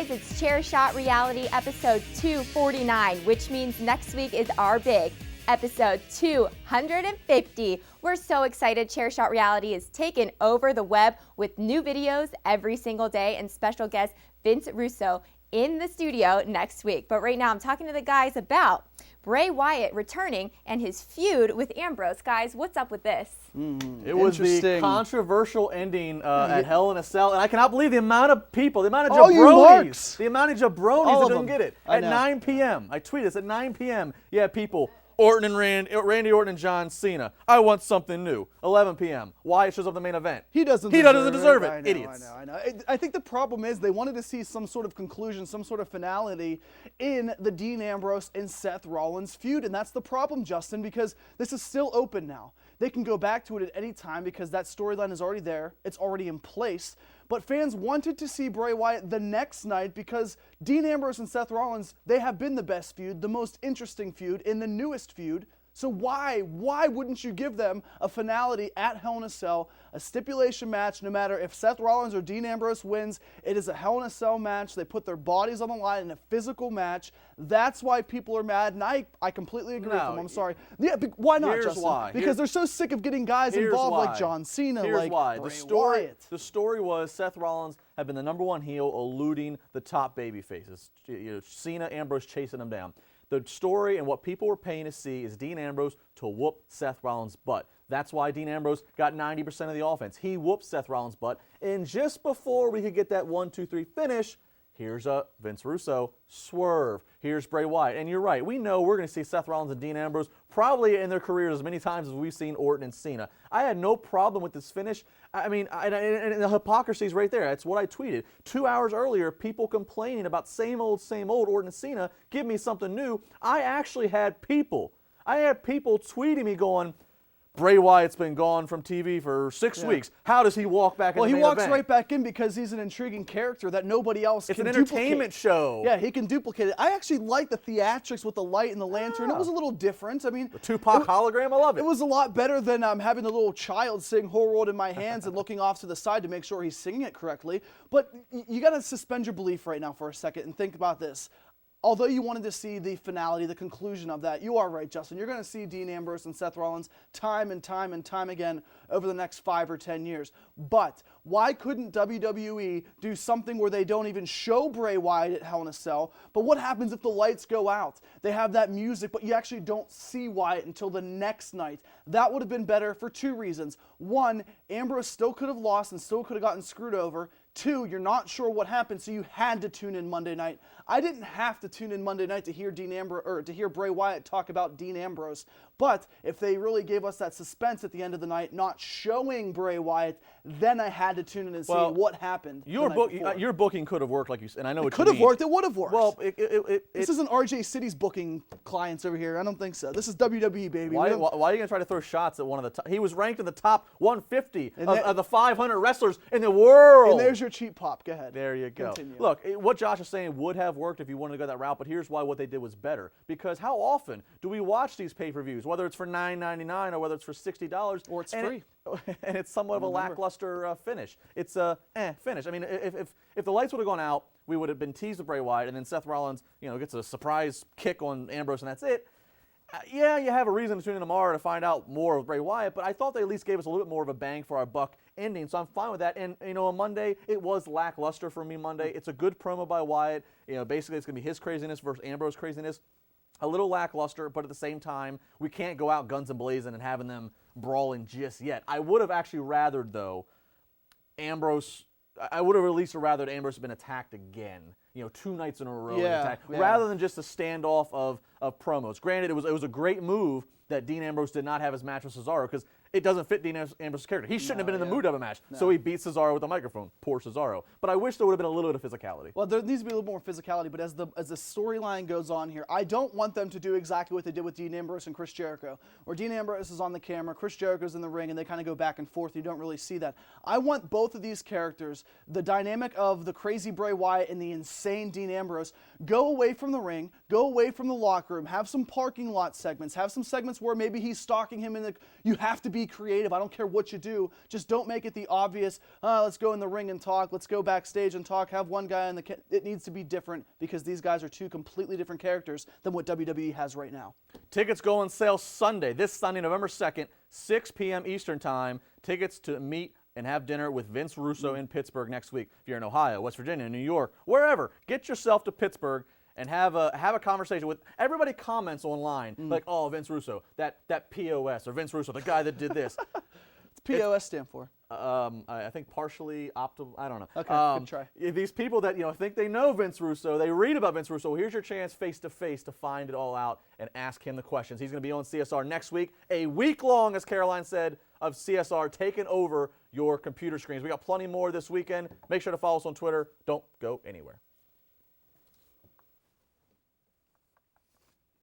guys, it's Chair Shot Reality episode 249, which means next week is our big episode 250. We're so excited. Chair Shot Reality is taking over the web with new videos every single day and special guest Vince Russo in the studio next week. But right now I'm talking to the guys about Bray Wyatt returning and his feud with Ambrose. Guys, what's up with this? It was the controversial ending at Hell in a Cell, and I cannot believe the amount of people, the amount of jabronis, that didn't get it. At 9 p.m. I tweeted this at 9 p.m. Yeah, people. Orton and Randy Orton and John Cena. I want something new. 11 p.m. Wyatt shows up in the main event. He doesn't deserve it. Idiots. I know. I think the problem is they wanted to see some sort of conclusion, some sort of finality in the Dean Ambrose and Seth Rollins feud, and that's the problem, Justin, because this is still open now. They can go back to it at any time because that storyline is already there. It's already in place. But fans wanted to see Bray Wyatt the next night because Dean Ambrose and Seth Rollins, they have been the best feud, the most interesting feud, and the newest feud. So why wouldn't you give them a finality at Hell in a Cell, a stipulation match, no matter if Seth Rollins or Dean Ambrose wins, it is a Hell in a Cell match. They put their bodies on the line in a physical match. That's why people are mad, and I completely agree with them. I'm sorry. Yeah, why not, Here's Justin? why. Because they're so sick of getting guys involved like John Cena, like Bray Wyatt. The story was Seth Rollins had been the #1 heel, eluding the top baby faces. Cena, Ambrose chasing him down. The story and what people were paying to see is Dean Ambrose to whoop Seth Rollins' butt. That's why Dean Ambrose got 90% of the offense. He whooped Seth Rollins' butt, and just before we could get that 1, 2, 3 finish, here's a Vince Russo swerve. Here's Bray Wyatt. And you're right. We know we're going to see Seth Rollins and Dean Ambrose probably in their careers as many times as we've seen Orton and Cena. I had no problem with this finish. I mean, and the hypocrisy is right there. That's what I tweeted. 2 hours earlier, people complaining about same old Orton and Cena. Give me something new. I actually had people tweeting me going, Bray Wyatt's been gone from TV for 6 weeks. How does he walk back in the main event? Well, he walks right back in because he's an intuiguing character that nobody else can duplicate. It's an entertainment show. Yeah, he can duplicate it. I actually like the theatrics with the light and the lantern. It was a little different. I mean, the Tupac hologram, I love it. It was a lot better than having the little child sing "Whole World in My Hands" and looking off to the side to make sure he's singing it correctly. But you got to suspend your belief right now for a second and think about this. Although you wanted to see the finality, the conclusion of that, you are right, Justin. You're going to see Dean Ambrose and Seth Rollins time and time and time again over the next 5 or 10 years. But why couldn't WWE do something where they don't even show Bray Wyatt at Hell in a Cell? But what happens if the lights go out? They have that music, but you actually don't see Wyatt until the next night. That would have been better for 2 reasons. 1, Ambrose still could have lost and still could have gotten screwed over. 2, you're not sure what happened, so you had to tune in Monday night. I didn't have to tune in Monday night to hear Bray Wyatt talk about Dean Ambrose. But if they really gave us that suspense at the end of the night, not showing Bray Wyatt, then I had to tune in and see what happened. Your booking could have worked, like you said, and I know it what could have worked. It would have worked. Well, this isn't RJ City's booking clients over here. I don't think so. This is WWE, baby. Why are you going to try to throw shots at one of the top? He was ranked in the top 150 of the 500 wrestlers in the world. And there's your cheap pop. Go ahead. There you go. Continue. Look, what Josh is saying would have worked if you wanted to go that route, but here's why what they did was better. Because how often do we watch these pay-per-views, whether it's for $9.99 or whether it's for $60? Or it's free. And it's somewhat of a lackluster finish. It's a finish. I mean, if the lights would have gone out, we would have been teased with Bray Wyatt, and then Seth Rollins, gets a surprise kick on Ambrose, and that's it. Yeah, you have a reason to tune in tomorrow to find out more of Bray Wyatt, but I thought they at least gave us a little bit more of a bang for our buck ending, so I'm fine with that. And, on Monday, it was lackluster for me Monday. It's a good promo by Wyatt. Basically it's going to be his craziness versus Ambrose craziness. A little lackluster, but at the same time, we can't go out guns and blazing and having them brawling just yet. I would have actually rathered, though, I would have at least rathered Ambrose have been attacked again. 2 nights in a row, rather than just a standoff of promos. Granted, it was a great move that Dean Ambrose did not have his match with Cesaro because it doesn't fit Dean Ambrose's character. He shouldn't have been in the mood of a match, so he beat Cesaro with a microphone. Poor Cesaro. But I wish there would have been a little bit of physicality. Well, there needs to be a little more physicality, but as the storyline goes on here, I don't want them to do exactly what they did with Dean Ambrose and Chris Jericho, where Dean Ambrose is on the camera, Chris Jericho's in the ring, and they kind of go back and forth. You don't really see that. I want both of these characters, the dynamic of the crazy Bray Wyatt and the insane Dean Ambrose, go away from the ring, go away from the locker room, have some parking lot segments, have some segments where maybe he's stalking him you have to be be creative. I don't care what you do. Just don't make it the obvious, let's go in the ring and talk. Let's go backstage and talk. Have one guy in the... It needs to be different because these guys are two completely different characters than what WWE has right now. Tickets go on sale Sunday, this Sunday, November 2nd, 6 p.m. Eastern Time. Tickets to meet and have dinner with Vince Russo in Pittsburgh next week. If you're in Ohio, West Virginia, New York, wherever, get yourself to Pittsburgh and have a conversation with everybody. Comments online like, oh, Vince Russo, that POS, or Vince Russo, the guy that did this. What's POS stand for? I think partially optimal. I don't know. Okay, good try. These people that think they know Vince Russo, they read about Vince Russo. Well, here's your chance face to face to find it all out and ask him the questions. He's going to be on CSR next week, a week long, as Caroline said, of CSR taking over your computer screens. We got plenty more this weekend. Make sure to follow us on Twitter. Don't go anywhere.